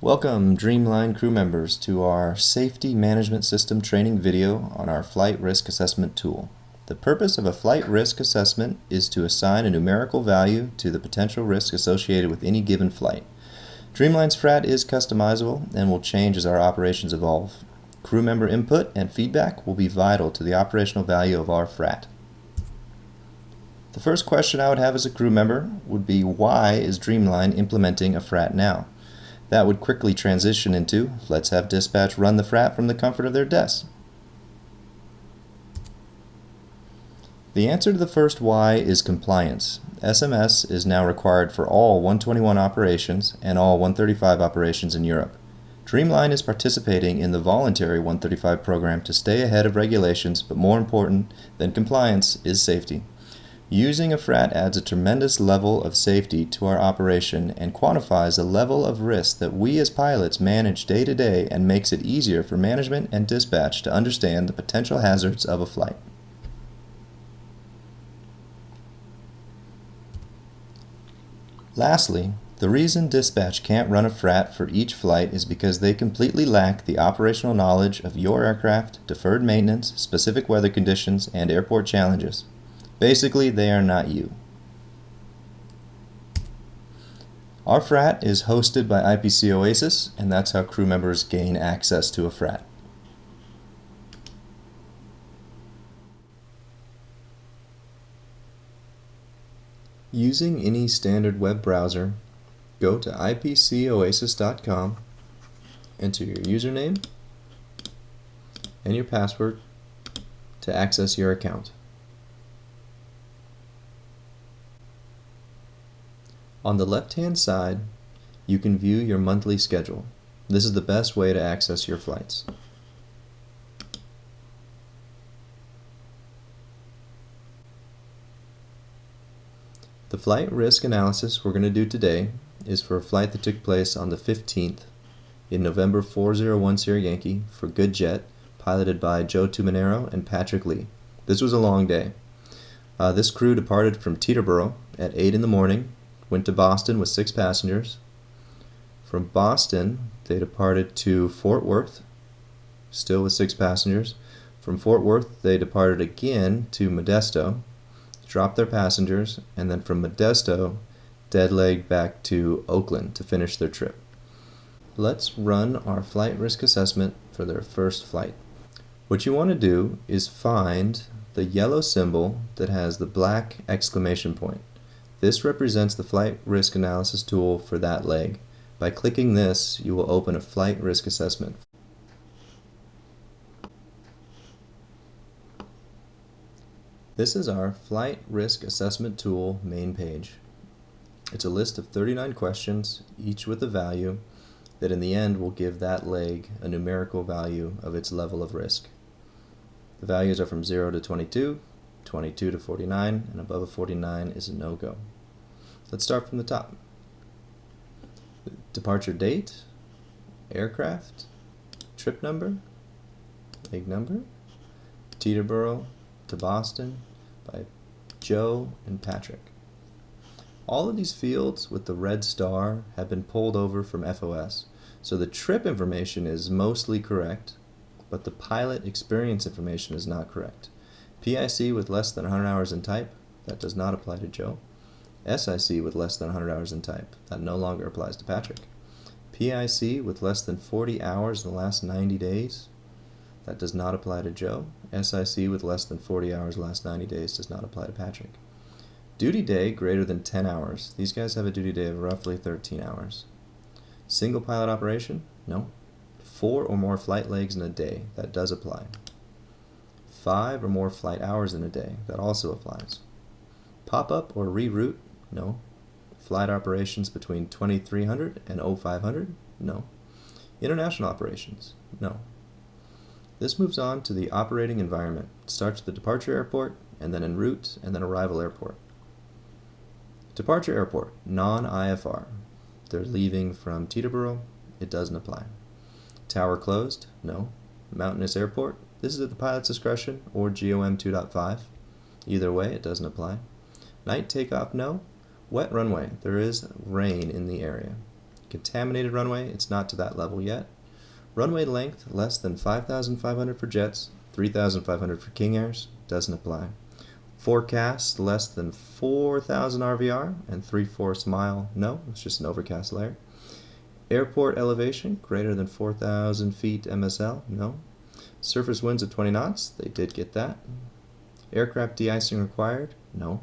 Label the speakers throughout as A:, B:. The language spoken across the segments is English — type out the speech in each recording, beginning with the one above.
A: Welcome, Dreamline crew members, to our Safety Management System training video on our Flight Risk Assessment tool. The purpose of a flight risk assessment is to assign a numerical value to the potential risk associated with any given flight. Dreamline's FRAT is customizable and will change as our operations evolve. Crew member input and feedback will be vital to the operational value of our FRAT. The first question I would have as a crew member would be, why is Dreamline implementing a FRAT now? That would quickly transition into, let's have dispatch run the FRAT from the comfort of their desk. The answer to the first why is compliance. SMS is now required for all 121 operations and all 135 operations in Europe. Dreamline is participating in the voluntary 135 program to stay ahead of regulations, but more important than compliance is safety. Using a FRAT adds a tremendous level of safety to our operation and quantifies the level of risk that we as pilots manage day to day and makes it easier for management and dispatch to understand the potential hazards of a flight. Lastly, the reason dispatch can't run a FRAT for each flight is because they completely lack the operational knowledge of your aircraft, deferred maintenance, specific weather conditions, and airport challenges. Basically, they are not you. Our FRAT is hosted by IPC Oasis, and that's how crew members gain access to a FRAT. Using any standard web browser, go to ipcoasis.com, enter your username and your password to access your account. On the left-hand side, you can view your monthly schedule. This is the best way to access your flights. The flight risk analysis we're going to do today is for a flight that took place on the 15th in November 401 Sierra Yankee for Good Jet, piloted by Joe Tumanero and Patrick Lee. This was a long day. This crew departed from Teterboro at 8 in the morning, went to Boston with 6 passengers. From Boston, they departed to Fort Worth, still with 6 passengers. From Fort Worth, they departed again to Modesto, dropped their passengers, and then from Modesto, dead-legged back to Oakland to finish their trip. Let's run our flight risk assessment for their first flight. What you want to do is find the yellow symbol that has the black exclamation point. This represents the flight risk analysis tool for that leg. By clicking this, you will open a flight risk assessment. This is our flight risk assessment tool main page. It's a list of 39 questions, each with a value that in the end will give that leg a numerical value of its level of risk. The values are from 0 to 22, 22 to 49, and above a 49 is a no-go. Let's start from the top. Departure date, aircraft, trip number, leg number, Teterboro to Boston by Joe and Patrick. All of these fields with the red star have been pulled over from FOS, so the trip information is mostly correct, but the pilot experience information is not correct. PIC with less than 100 hours in type, that does not apply to Joe. SIC with less than 100 hours in type, that no longer applies to Patrick. PIC with less than 40 hours in the last 90 days, that does not apply to Joe. SIC with less than 40 hours in the last 90 days does not apply to Patrick. Duty day greater than 10 hours. These guys have a duty day of roughly 13 hours. Single pilot operation? No. 4 or more flight legs in a day, that does apply. 5 or more flight hours in a day, that also applies. Pop-up or reroute? No. Flight operations between 2300 and 0500? No. International operations? No. This moves on to the operating environment. It starts at the departure airport, and then en route, and then arrival airport. Departure airport, non-IFR. They're leaving from Teterboro, it doesn't apply. Tower closed? No. Mountainous airport? This is at the pilot's discretion, or GOM 2.5. Either way, it doesn't apply. Night takeoff? No. Wet runway. There is rain in the area. Contaminated runway, it's not to that level yet. Runway length less than 5,500 for jets, 3,500 for King Airs, doesn't apply. Forecast less than 4,000 RVR and 3/4 mile, no, it's just an overcast layer. Airport elevation greater than 4,000 feet MSL, no. Surface winds of 20 knots, they did get that. Aircraft de-icing required, no.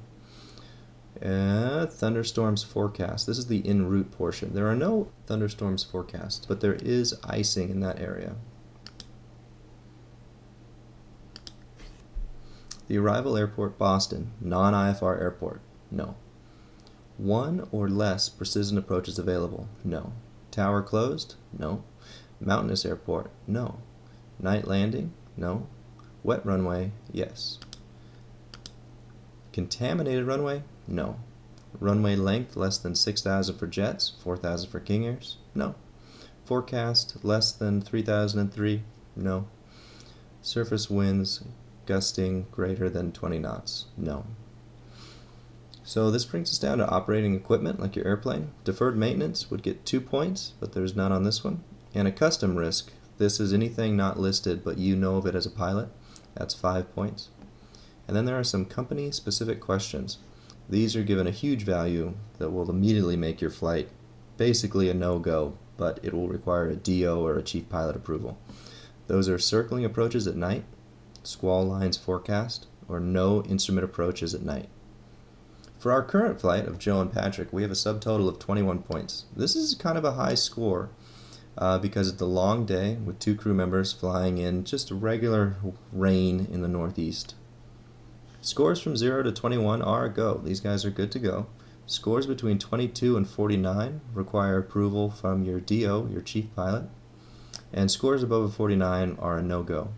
A: Thunderstorms forecast. This is the en route portion. There are no thunderstorms forecast, but there is icing in that area. The arrival airport Boston, non-IFR airport, no. One or less precision approaches available, no. Tower closed, no. Mountainous airport, no. Night landing, no. Wet runway, yes. Contaminated runway, no. Runway length less than 6,000 for jets, 4,000 for King Airs, no. Forecast less than 3,003, no. Surface winds gusting greater than 20 knots, no. So this brings us down to operating equipment like your airplane. Deferred maintenance would get 2 points, but there's none on this one. And a custom risk, this is anything not listed but you know of it as a pilot, that's 5 points. And then there are some company specific questions. These are given a huge value that will immediately make your flight basically a no-go, but it will require a DO or a chief pilot approval. Those are circling approaches at night, squall lines forecast, or no instrument approaches at night. For our current flight of Joe and Patrick, we have a subtotal of 21 points. This is kind of a high score because it's a long day with 2 crew members flying in just regular rain in the northeast. Scores from 0 to 21 are a go. These guys are good to go. Scores between 22 and 49 require approval from your DO, your chief pilot. And scores above a 49 are a no-go.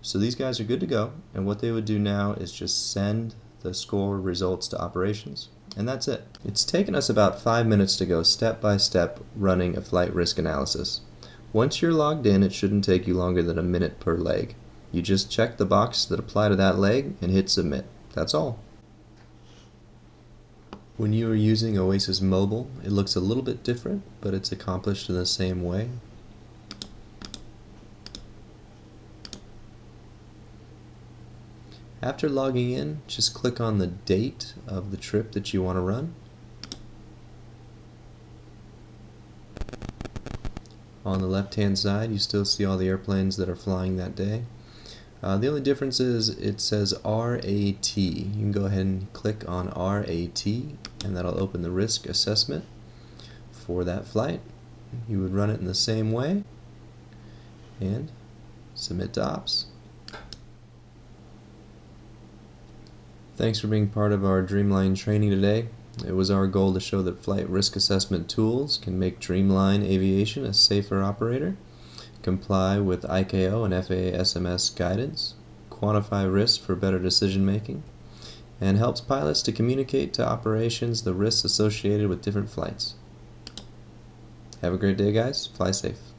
A: So these guys are good to go, and what they would do now is just send the score results to operations, and that's it. It's taken us about 5 minutes to go step by step running a flight risk analysis. Once you're logged in, it shouldn't take you longer than a minute per leg. You just check the box that apply to that leg and hit submit. That's all. When you are using Oasis Mobile, it looks a little bit different, but it's accomplished in the same way. After logging in, just click on the date of the trip that you want to run. On the left-hand side, you still see all the airplanes that are flying that day. The only difference is it says RAT. You can go ahead and click on RAT, and that'll open the risk assessment for that flight. You would run it in the same way, and submit to ops. Thanks for being part of our Dreamline training today. It was our goal to show that flight risk assessment tools can make Dreamline Aviation a safer operator, comply with ICAO and FAA SMS guidance, quantify risk for better decision making, and helps pilots to communicate to operations the risks associated with different flights. Have a great day, guys. Fly safe.